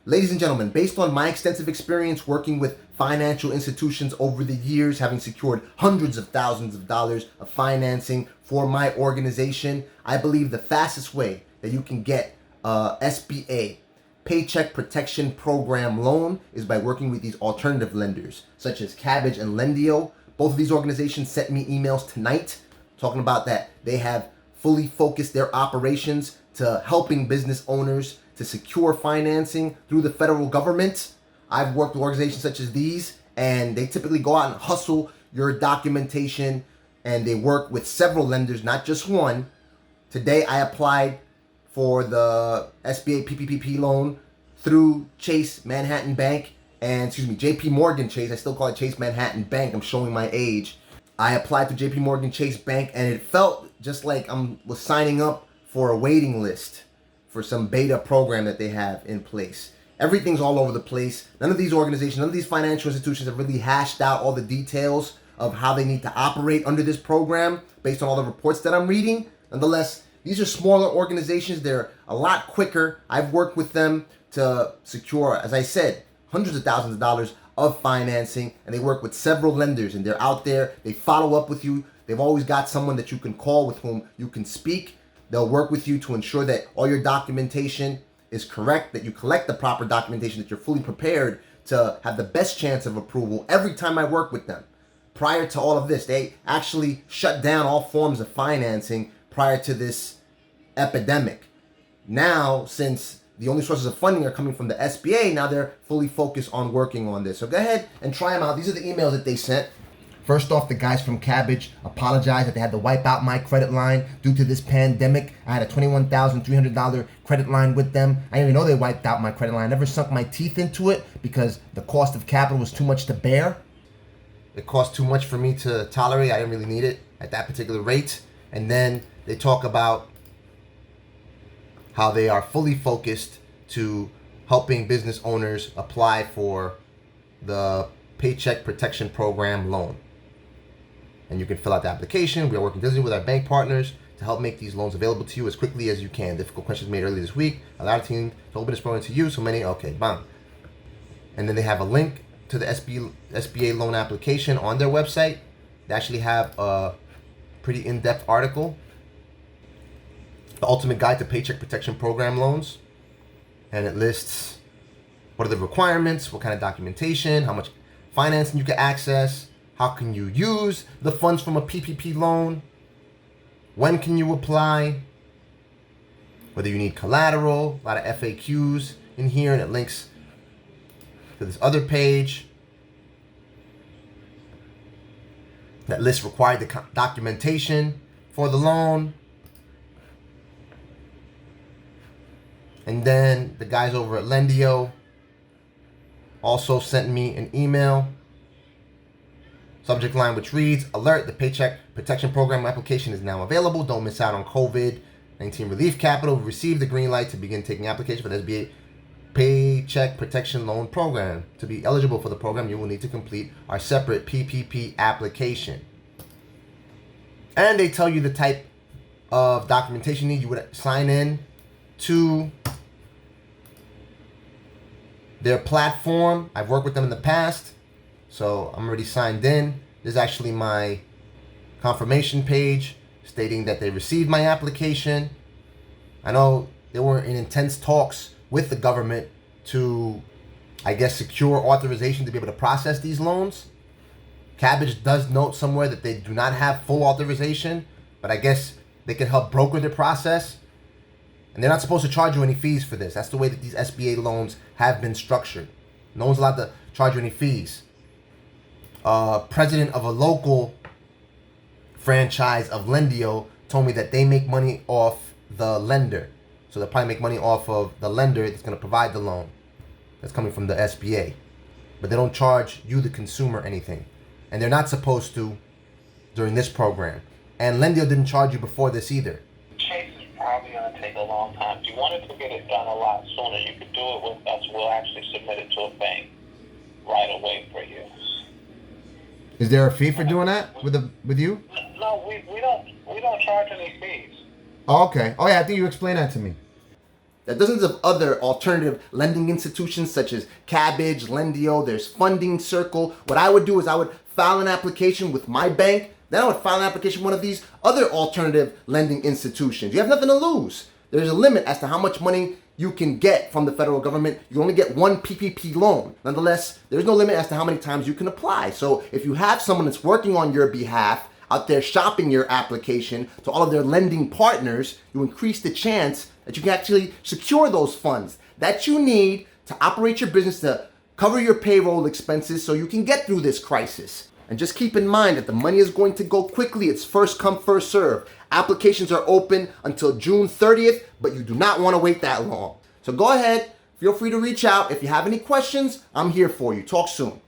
Ladies and gentlemen, based on my extensive experience working with financial institutions over the years, having secured hundreds of thousands of dollars of financing for my organization, I believe the fastest way that you can get a SBA, Paycheck Protection Program loan, is by working with these alternative lenders, such as Cabbage and Lendio. Both of these organizations sent me emails tonight talking about that they have fully focused their operations to helping business owners to secure financing through the federal government. I've worked with organizations such as these, and they typically go out and hustle your documentation, and they work with several lenders, not just one. Today I applied for the SBA PPP loan through Chase Manhattan Bank, and JP Morgan Chase. I still call it Chase Manhattan Bank. I'm showing my age. I applied to JP Morgan Chase Bank, and it felt just like I was signing up for a waiting list for some beta program that they have in place. Everything's all over the place. None of these organizations, none of these financial institutions have really hashed out all the details of how they need to operate under this program based on all the reports that I'm reading. Nonetheless, these are smaller organizations. They're a lot quicker. I've worked with them to secure, as I said, hundreds of thousands of dollars of financing, and they work with several lenders, and they're out there. They follow up with you. They've always got someone that you can call with whom you can speak. They'll work with you to ensure that all your documentation is correct, that you collect the proper documentation, that you're fully prepared to have the best chance of approval every time I work with them. Prior to all of this, they actually shut down all forms of financing prior to this epidemic. Now, since the only sources of funding are coming from the SBA, now they're fully focused on working on this. So go ahead and try them out. These are the emails that they sent. First off, the guys from Cabbage apologized that they had to wipe out my credit line due to this pandemic. I had a $21,300 credit line with them. I didn't even know they wiped out my credit line. I never sunk my teeth into it because the cost of capital was too much to bear. It cost too much for me to tolerate. I didn't really need it at that particular rate. And then they talk about how they are fully focused to helping business owners apply for the Paycheck Protection Program loan. And you can fill out the application. We are working diligently with our bank partners to help make these loans available to you as quickly as you can. Difficult questions made earlier this week. Allow the team to open this program to you. So many, okay, bam. And then they have a link to the SBA loan application on their website. They actually have a pretty in-depth article, The Ultimate Guide to Paycheck Protection Program Loans. And it lists what are the requirements, what kind of documentation, how much financing you can access, how can you use the funds from a PPP loan, when can you apply, whether you need collateral, a lot of FAQs in here, and it links to this other page that lists required documentation for the loan. And then the guys over at Lendio also sent me an email, subject line which reads, alert, the Paycheck Protection Program application is now available. Don't miss out on COVID-19 relief capital. We received the green light to begin taking application for the SBA Paycheck Protection Loan Program. To be eligible for the program, you will need to complete our separate PPP application. And they tell you the type of documentation you need. You would sign in to their platform. I've worked with them in the past, so I'm already signed in. This is actually my confirmation page stating that they received my application. I know they were in intense talks with the government to, I guess, secure authorization to be able to process these loans. Cabbage does note somewhere that they do not have full authorization, but I guess they can help broker the process. And they're not supposed to charge you any fees for this. That's the way that these SBA loans have been structured. No one's allowed to charge you any fees. President of a local franchise of Lendio told me that they make money off the lender. So they'll probably make money off of the lender that's going to provide the loan that's coming from the SBA. But they don't charge you, the consumer, anything. And they're not supposed to during this program. And Lendio didn't charge you before this either. Chase is probably going to take a long time. If you wanted to get it done a lot sooner, you could do it with us. We'll actually submit it to a bank right away for you. Is there a fee for doing that with you? No, we don't charge any fees. Oh, okay. Oh yeah, I think you explained that to me. There are dozens of other alternative lending institutions such as Cabbage, Lendio, there's Funding Circle. What I would do is I would file an application with my bank, then I would file an application with one of these other alternative lending institutions. You have nothing to lose. There's a limit as to how much money you can get from the federal government. You only get one PPP loan. Nonetheless, there's no limit as to how many times you can apply. So if you have someone that's working on your behalf out there shopping your application to all of their lending partners, you increase the chance that you can actually secure those funds that you need to operate your business, to cover your payroll expenses so you can get through this crisis. And just keep in mind that the money is going to go quickly. It's first come, first serve. Applications are open until June 30th, but you do not want to wait that long. So go ahead, feel free to reach out. If you have any questions, I'm here for you. Talk soon.